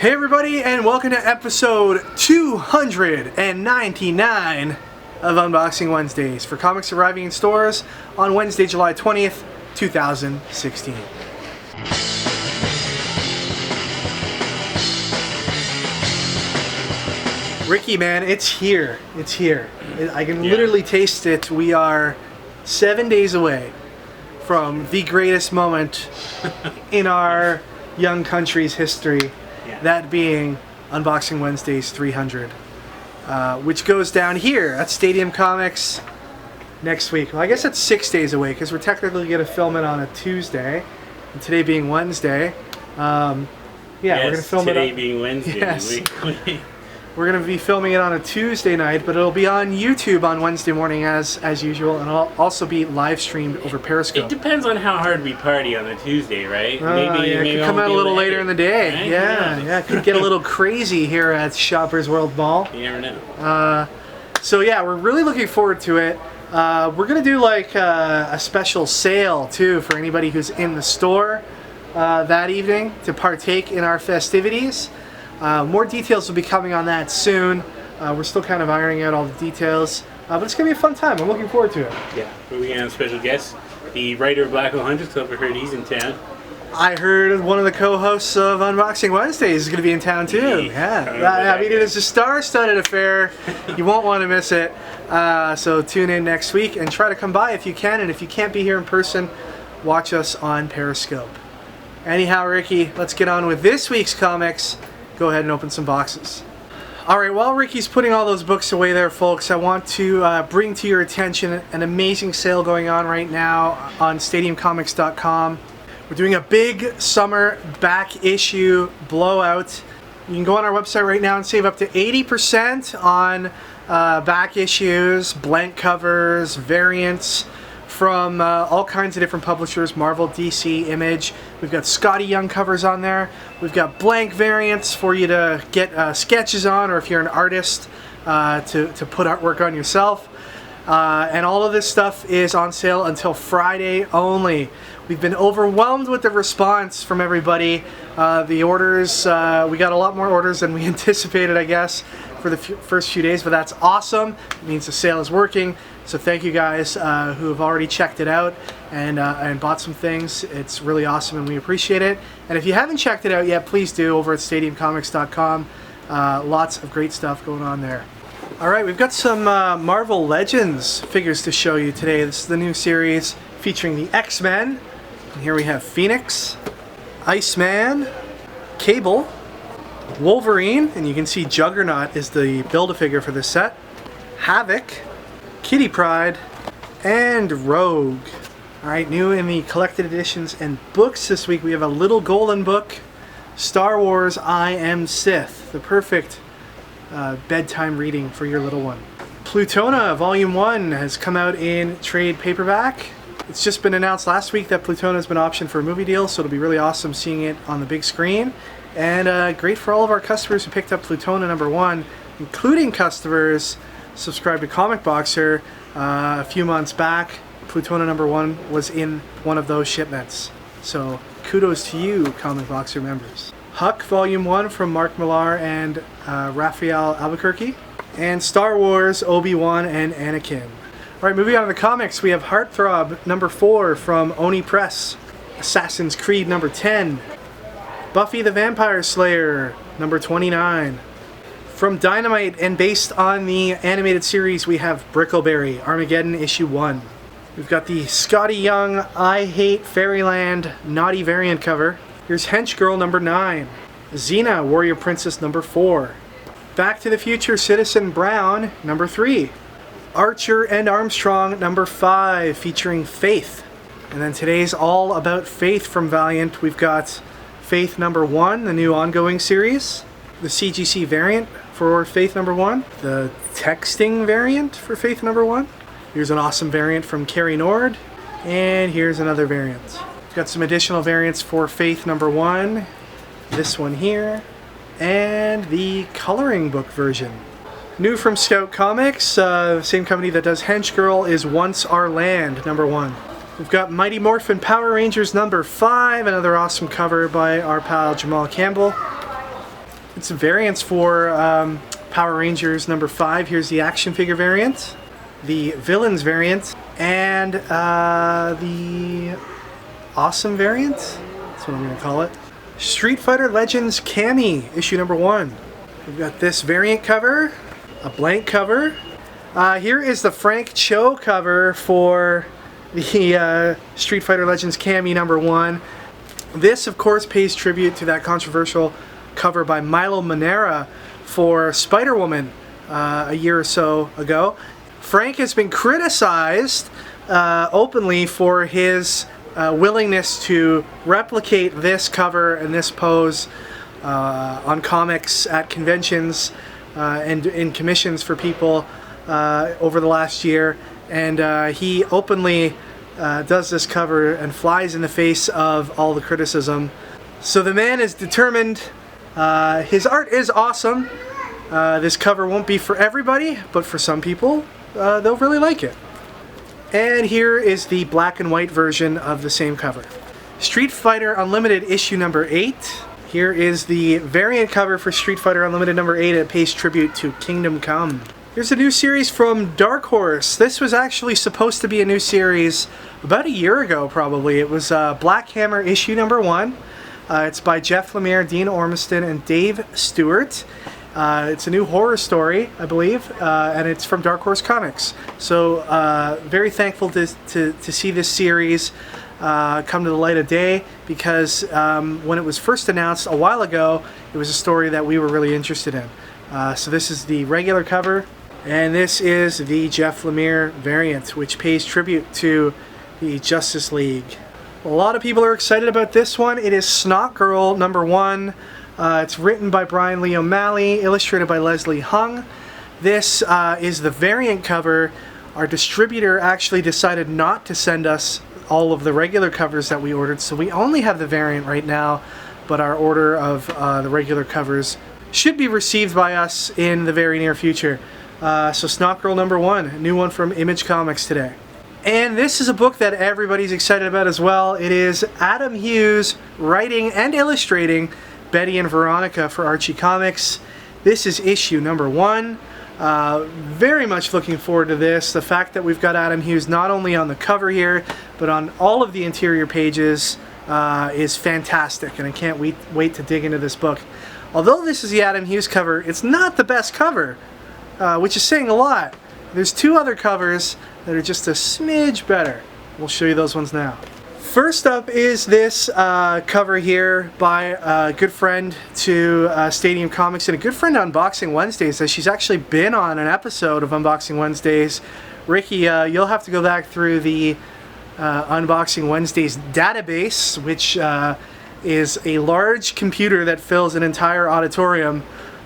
Hey everybody, and welcome to episode 299 of Unboxing Wednesdays for comics arriving in stores on Wednesday, July 20th, 2016. Ricky, man, it's here. It's here. I can literally taste it. We are 7 days away from the greatest moment in our young country's history. That being Unboxing Wednesdays 300, which goes down here at Stadium Comics next week. Well, I guess that's 6 days away because we're technically going to film it on a Tuesday, and today being Wednesday. We're going to film today being Wednesday. Yes. We're going to be filming it on a Tuesday night, but it'll be on YouTube on Wednesday morning as usual, and it'll also be live streamed over Periscope. It depends on how hard we party on the Tuesday, right? Maybe it could come out a little later in the day. Right? Yeah, it could get a little crazy here at Shoppers World Mall. You never know. So yeah, we're really looking forward to it. We're going to do like a special sale too for anybody who's in the store that evening to partake in our festivities. More details will be coming on that soon. We're still kind of ironing out all the details, but it's going to be a fun time. I'm looking forward to it. Yeah, we're going to have a special guest, the writer of Black Hole Hunters. I've heard he's in town. I heard one of the co-hosts of Unboxing Wednesdays is going to be in town too. Yeah, I mean, it is a star-studded affair. You won't want to miss it. So tune in next week and try to come by if you can. And if you can't be here in person, watch us on Periscope. Anyhow, Ricky, let's get on with this week's comics. Go ahead and open some boxes. Alright, while Ricky's putting all those books away there, folks, I want to bring to your attention an amazing sale going on right now on StadiumComics.com. We're doing a big summer back issue blowout. You can go on our website right now and save up to 80% on back issues, blank covers, variants from all kinds of different publishers, Marvel, DC, Image. We've got Scotty Young covers on there. We've got blank variants for you to get sketches on, or if you're an artist, to put artwork on yourself. And all of this stuff is on sale until Friday only. We've been overwhelmed with the response from everybody. The orders, we got a lot more orders than we anticipated, I guess, for the first few days, but that's awesome. It means the sale is working. So thank you guys who have already checked it out and bought some things. It's really awesome and we appreciate it. And if you haven't checked it out yet, please do over at StadiumComics.com. Lots of great stuff going on there. Alright, we've got some Marvel Legends figures to show you today. This is the new series featuring the X-Men. And here we have Phoenix, Iceman, Cable, Wolverine, and you can see Juggernaut is the Build-A-Figure for this set, Havoc, Kitty Pryde, and Rogue. Alright, new in the collected editions and books this week, we have a little golden book, Star Wars I Am Sith, the perfect bedtime reading for your little one. Plutona Volume 1 has come out in trade paperback. It's just been announced last week that Plutona has been optioned for a movie deal, so it'll be really awesome seeing it on the big screen. And great for all of our customers who picked up Plutona #1, including customers subscribed to Comic Boxer a few months back. Plutona #1 was in one of those shipments. So kudos to you, Comic Boxer members. Huck Volume 1 from Mark Millar and Raphael Albuquerque. And Star Wars, Obi-Wan and Anakin. Alright, moving on to the comics, we have Heartthrob #4 from Oni Press. Assassin's Creed #10. Buffy the Vampire Slayer #29. From Dynamite and based on the animated series, we have Brickleberry, Armageddon issue 1. We've got the Scotty Young I Hate Fairyland Naughty variant cover. Here's Hench Girl #9. Xena, Warrior Princess #4. Back to the Future Citizen Brown #3. Archer and Armstrong #5 featuring Faith. And then today's all about Faith from Valiant. We've got Faith #1, the new ongoing series. The CGC variant for Faith #1. The texting variant for Faith #1. Here's an awesome variant from Carrie Nord. And here's another variant. We've got some additional variants for Faith #1. This one here. And the coloring book version. New from Scout Comics, the same company that does Hench Girl, is Once Our Land #1. We've got Mighty Morphin Power Rangers #5, another awesome cover by our pal Jamal Campbell. It's variants for Power Rangers number 5. Here's the action figure variant, the villains variant, and the awesome variant. That's what I'm going to call it. Street Fighter Legends Cammy, issue number 1. We've got this variant cover, a blank cover. Here is the Frank Cho cover for the Street Fighter Legends Cammy number 1. This, of course, pays tribute to that controversial cover by Milo Manara for Spider-Woman a year or so ago. Frank has been criticized openly for his willingness to replicate this cover and this pose on comics at conventions and in commissions for people over the last year. And he openly does this cover and flies in the face of all the criticism. So the man is determined. His art is awesome. This cover won't be for everybody, but for some people, they'll really like it. And here is the black and white version of the same cover. Street Fighter Unlimited issue number 8. Here is the variant cover for Street Fighter Unlimited number 8. It pays tribute to Kingdom Come. Here's a new series from Dark Horse. This was actually supposed to be a new series about a year ago, probably. It was Black Hammer issue number 1. It's by Jeff Lemire, Dean Ormiston, and Dave Stewart. It's a new horror story, I believe, and it's from Dark Horse Comics. So very thankful to see this series come to the light of day, because when it was first announced a while ago, it was a story that we were really interested in. So this is the regular cover, and this is the Jeff Lemire variant, which pays tribute to the Justice League. A lot of people are excited about this one. It is Snot Girl number 1. It's written by Brian Lee O'Malley, illustrated by Leslie Hung. This is the variant cover. Our distributor actually decided not to send us all of the regular covers that we ordered, so we only have the variant right now, but our order of the regular covers should be received by us in the very near future. So Snot Girl number 1, a new one from Image Comics today. And this is a book that everybody's excited about as well. It is Adam Hughes writing and illustrating Betty and Veronica for Archie Comics. This is issue number 1. Very much looking forward to this. The fact that we've got Adam Hughes not only on the cover here, but on all of the interior pages is fantastic, and I can't wait to dig into this book. Although this is the Adam Hughes cover, it's not the best cover, which is saying a lot. There's 2 other covers that are just a smidge better. We'll show you those ones now. First up is this cover here by a good friend to Stadium Comics and a good friend to Unboxing Wednesdays. She's actually been on an episode of Unboxing Wednesdays. Ricky, you'll have to go back through the Unboxing Wednesdays database, which is a large computer that fills an entire auditorium,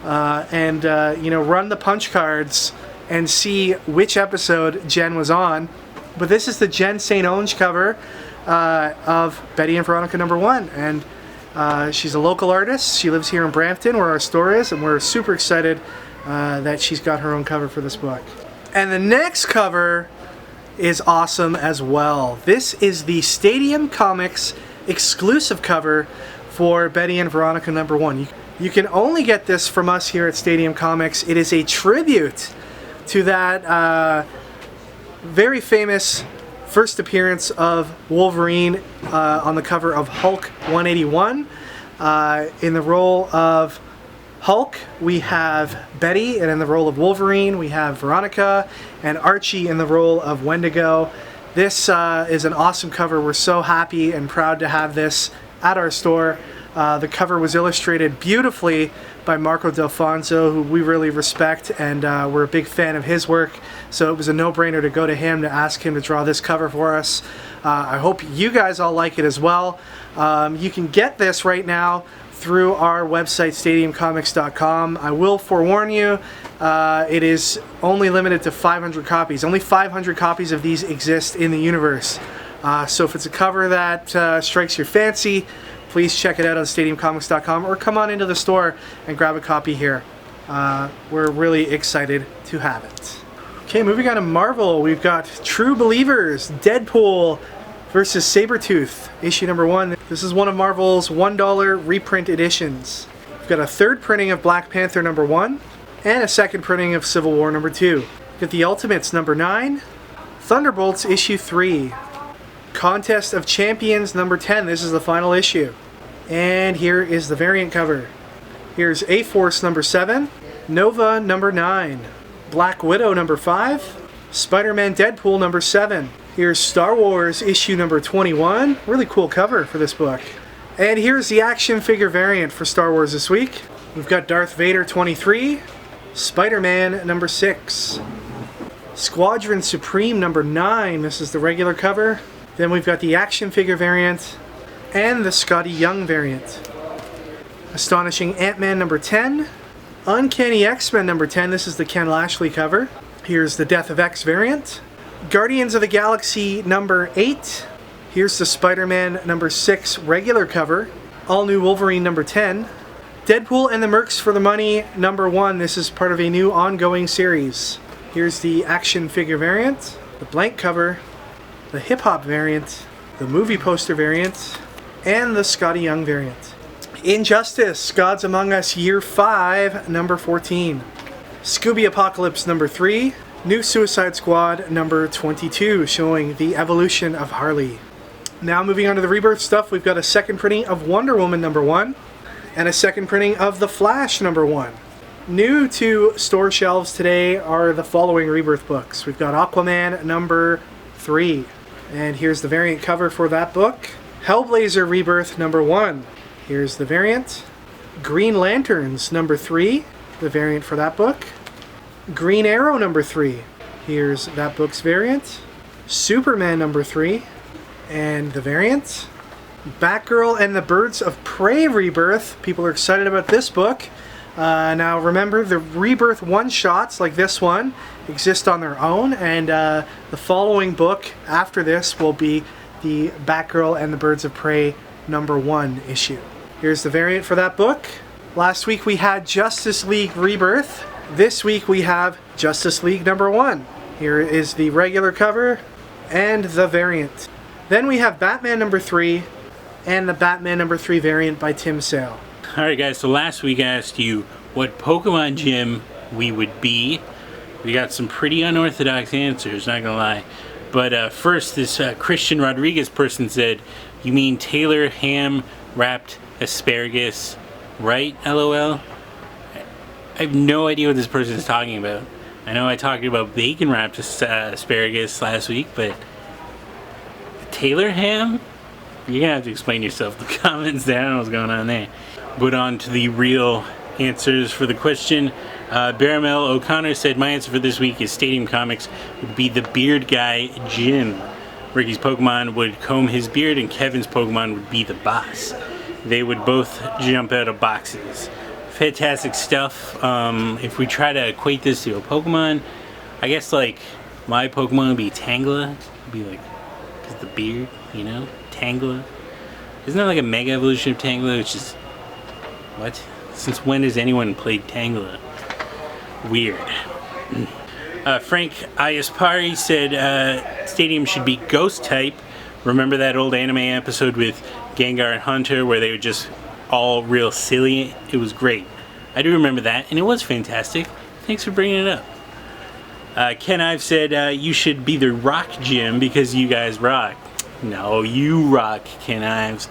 and you know, run the punch cards and see which episode Jen was on. But this is the Jen St. Onge cover of Betty and Veronica number 1, and she's a local artist. She lives here in Brampton, where our store is, and we're super excited that she's got her own cover for this book. And the next cover is awesome as well. This is the Stadium Comics exclusive cover for Betty and Veronica number 1. You can only get this from us here at Stadium Comics. It is a tribute to that very famous first appearance of Wolverine on the cover of Hulk 181. In the role of Hulk, we have Betty, and in the role of Wolverine, we have Veronica, and Archie in the role of Wendigo. This is an awesome cover. We're so happy and proud to have this at our store. The cover was illustrated beautifully by Marco Delfonso, who we really respect, and we're a big fan of his work, so it was a no-brainer to go to him to ask him to draw this cover for us. I hope you guys all like it as well. You can get this right now through our website, stadiumcomics.com. I will forewarn you, it is only limited to 500 copies. Only 500 copies of these exist in the universe. So if it's a cover that strikes your fancy, please check it out on stadiumcomics.com or come on into the store and grab a copy here. We're really excited to have it. Okay, moving on to Marvel, we've got True Believers, Deadpool versus Sabretooth, issue number 1. This is one of Marvel's $1 reprint editions. We've got a third printing of Black Panther number 1 and a second printing of Civil War number 2. We've got the Ultimates number 9, Thunderbolts issue 3, Contest of Champions number 10. This is the final issue. And here is the variant cover. Here's A-Force number 7, Nova number 9, Black Widow number 5, Spider-Man Deadpool number 7. Here's Star Wars issue number 21. Really cool cover for this book. And here's the action figure variant for Star Wars this week. We've got Darth Vader 23, Spider-Man number 6, Squadron Supreme number 9. This is the regular cover. Then we've got the action figure variant and the Scotty Young variant. Astonishing Ant-Man number 10, Uncanny X-Men number 10. This is the Ken Lashley cover. Here's the Death of X variant. Guardians of the Galaxy number 8. Here's the Spider-Man number 6 regular cover. All New Wolverine number 10. Deadpool and the Mercs for the Money number 1. This is part of a new ongoing series. Here's the action figure variant, the blank cover, the hip-hop variant, the movie poster variant, and the Scotty Young variant. Injustice, Gods Among Us Year 5, number 14. Scooby Apocalypse number 3. New Suicide Squad number 22, showing the evolution of Harley. Now moving on to the Rebirth stuff, we've got a second printing of Wonder Woman number 1 and a second printing of The Flash number 1. New to store shelves today are the following Rebirth books. We've got Aquaman number 3, and here's the variant cover for that book. Hellblazer Rebirth number 1. Here's the variant. Green Lanterns number 3, the variant for that book. Green Arrow number 3. Here's that book's variant. Superman number 3 and the variant. Batgirl and the Birds of Prey Rebirth. People are excited about this book. Now remember, the Rebirth one-shots like this one exist on their own, and the following book after this will be the Batgirl and the Birds of Prey number 1 issue. Here's the variant for that book. Last week we had Justice League Rebirth. This week we have Justice League number 1. Here is the regular cover and the variant. Then we have Batman number 3 and the Batman number 3 variant by Tim Sale. Alright guys, so last week I asked you what Pokemon gym we would be. We got some pretty unorthodox answers, not gonna lie. But first, this Christian Rodriguez person said, "You mean Taylor ham wrapped asparagus, right? LOL." I have no idea what this person is talking about. I know I talked about bacon wrapped asparagus last week, but Taylor ham? You're gonna have to explain yourself in the comments there. I don't know what's going on there. But on to the real answers for the question. Baramel O'Connor said, "My answer for this week is Stadium Comics would be the beard guy, Jin. Ricky's Pokemon would comb his beard, and Kevin's Pokemon would be the boss. They would both jump out of boxes." Fantastic stuff. If we try to equate this to a Pokemon, I guess like my Pokemon would be Tangela. It'd be like, cause the beard, you know, Tangela. Isn't that like a mega evolution of Tangela? Which is what? Since when has anyone played Tangela? Weird. Frank Ayaspari said Stadium should be Ghost type. Remember that old anime episode with Gengar and Hunter where they were just all real silly? It was great. I do remember that, and it was fantastic. Thanks for bringing it up. Ken Ive said you should be the Rock Gym because you guys rock. No, you rock, Ken Ives.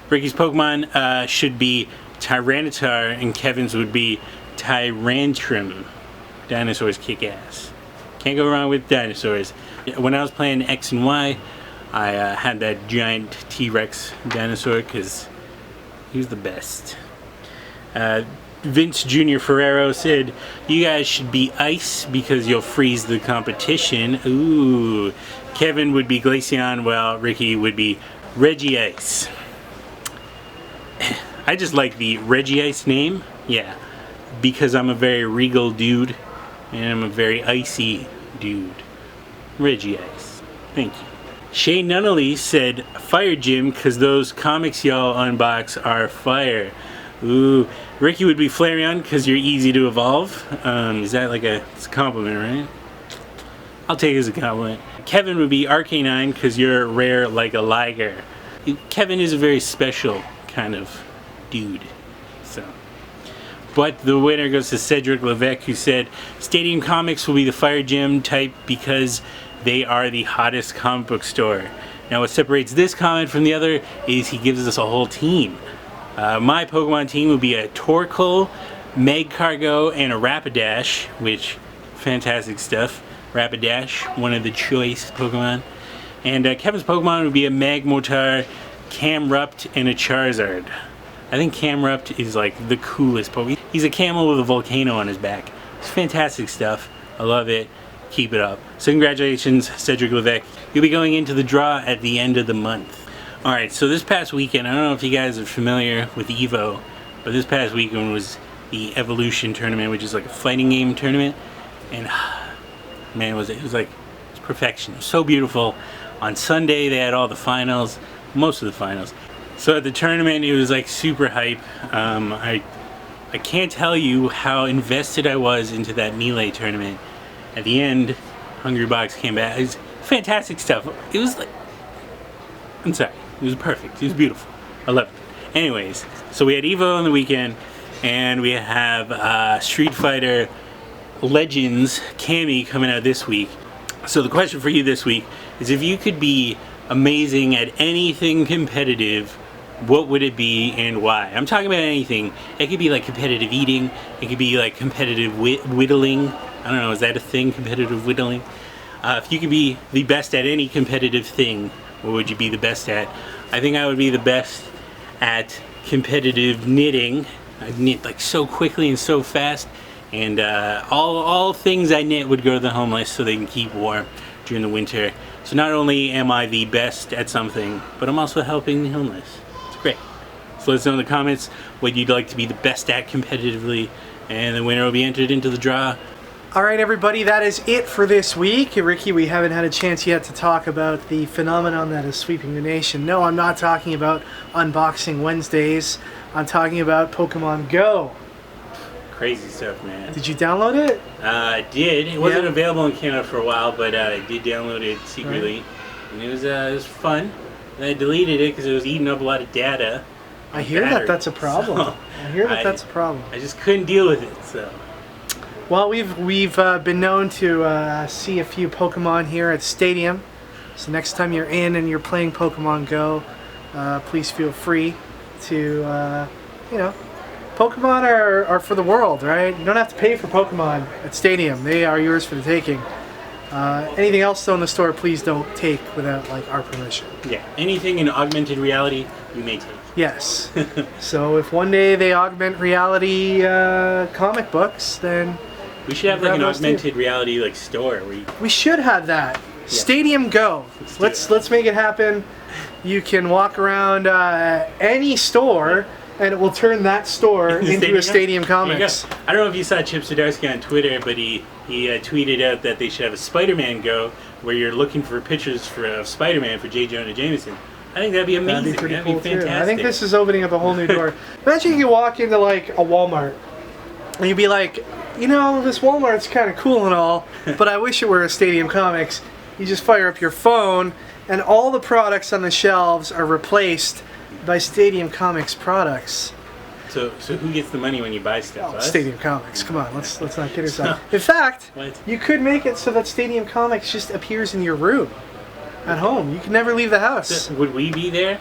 Ricky's Pokemon should be Tyranitar, and Kevin's would be Tyrantrum. Dinosaurs kick ass. Can't go wrong with dinosaurs. When I was playing X and Y, I had that giant T-Rex dinosaur because he was the best. Vince Jr. Ferrero said, "You guys should be Ice because you'll freeze the competition." Ooh. Kevin would be Glaceon, while Ricky would be Reggie Ice. I just like the Reggie Ice name. Yeah. Because I'm a very regal dude. And I'm a very icy dude. Reggie Ice. Thank you. Shay Nunnally said, "Fire Gym, cause those comics y'all unbox are fire." Ooh. Ricky would be Flareon, cause you're easy to evolve. Is that like it's a compliment, right? I'll take it as a compliment. Kevin would be Arcanine, cause you're rare like a Liger. Kevin is a very special kind of dude. So, But the winner goes to Cedric Levesque, who said, Stadium Comics will be the Fire Gym type because they are the hottest comic book store. Now what separates this comment from the other is he gives us a whole team. My Pokemon team would be a Torkoal, Magcargo, and a Rapidash, which, fantastic stuff. Rapidash, one of the choice Pokemon. And Kevin's Pokemon would be a Magmortar, Camerupt, and a Charizard. I think Camerupt is like the coolest Pokemon. He's a camel with a volcano on his back. It's fantastic stuff. I love it. Keep it up. So congratulations, Cedric Levesque. You'll be going into the draw at the end of the month. Alright, so this past weekend, I don't know if you guys are familiar with EVO, but this past weekend was the Evolution tournament, which is like a fighting game tournament. And man, it was perfection. It was so beautiful. On Sunday, they had all the finals, most of the finals. So at the tournament, it was like super hype. I can't tell you how invested I was into that Melee tournament. At the end, Hungry Box came back. It was fantastic stuff. It was like, I'm sorry, it was perfect. It was beautiful. I loved it. Anyways, so we had EVO on the weekend, and we have Street Fighter Legends Cammy coming out this week. So the question for you this week is, if you could be amazing at anything competitive, what would it be and why? I'm talking about anything. It could be like competitive eating. It could be like competitive whittling. I don't know, is that a thing, competitive whittling? If you could be the best at any competitive thing, what would you be the best at? I think I would be the best at competitive knitting. I knit like so quickly and so fast, and all things I knit would go to the homeless so they can keep warm during the winter. So not only am I the best at something, but I'm also helping the homeless. It's great. So let us know in the comments what you'd like to be the best at competitively, and the winner will be entered into the draw. Alright everybody, that is it for this week. Ricky, we haven't had a chance yet to talk about the phenomenon that is sweeping the nation. No, I'm not talking about Unboxing Wednesdays. I'm talking about Pokemon Go. Crazy stuff, man. Did you download it? I did. It wasn't available in Canada for a while, but I did download it secretly. Right. And it was fun. And I deleted it because it was eating up a lot of data. I hear that that's a problem. So I hear that that's a problem. I just couldn't deal with it, so... Well, we've been known to see a few Pokemon here at Stadium. So next time you're in and you're playing Pokemon Go, please feel free to, you know, Pokemon are for the world, right? You don't have to pay for Pokemon at Stadium. They are yours for the taking. Anything else though in the store, please don't take without like our permission. Yeah, anything in augmented reality, you may take. Yes. So if one day they augment reality comic books, then... We should have like an augmented reality like store where you... We should have that. Yeah. Stadium Go. Let's make it happen. You can walk around any store and it will turn that store into a Stadium Comics. I don't know if you saw Chip Zdarsky on Twitter, but he tweeted out that they should have a Spider-Man Go where you're looking for pictures of Spider-Man for J. Jonah Jameson. I think that'd be amazing. That'd be pretty cool too. I think this is opening up a whole new door. Imagine you walk into like a Walmart and you'd be like, you know, this Walmart's kind of cool and all, but I wish it were a Stadium Comics. You just fire up your phone and all the products on the shelves are replaced by Stadium Comics products. So who gets the money when you buy stuff? Oh, Stadium Comics. Come on, let's not kid ourselves. In fact, you could make it so that Stadium Comics just appears in your room at home. You can never leave the house. Would we be there?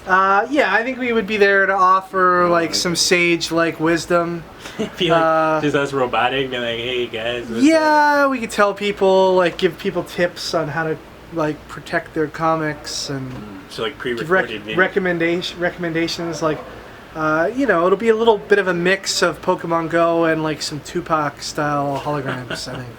Yeah, I think we would be there to offer like some sage like wisdom. Be like just us robotic, be like, hey guys. Yeah, we could tell people, like, give people tips on how to like protect their comics and so like pre-recorded recommendations. Like, you know, it'll be a little bit of a mix of Pokemon Go and like some Tupac style holograms. I think.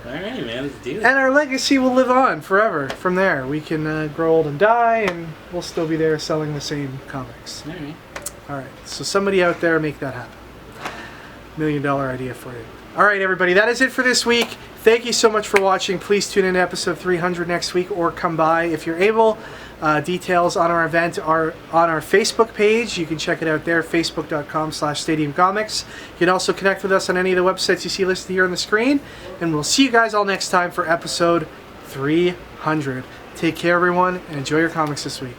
Alright, man, let's do it. And our legacy will live on forever from there. We can grow old and die, and we'll still be there selling the same comics. Alright. Alright, so somebody out there make that happen. $1 million idea for you. Alright, everybody, that is it for this week. Thank you so much for watching. Please tune in to episode 300 next week, or come by if you're able. Details on our event are on our Facebook page. You can check it out there, facebook.com/stadiumcomics. You can also connect with us on any of the websites you see listed here on the screen. And we'll see you guys all next time for episode 300. Take care, everyone, and enjoy your comics this week.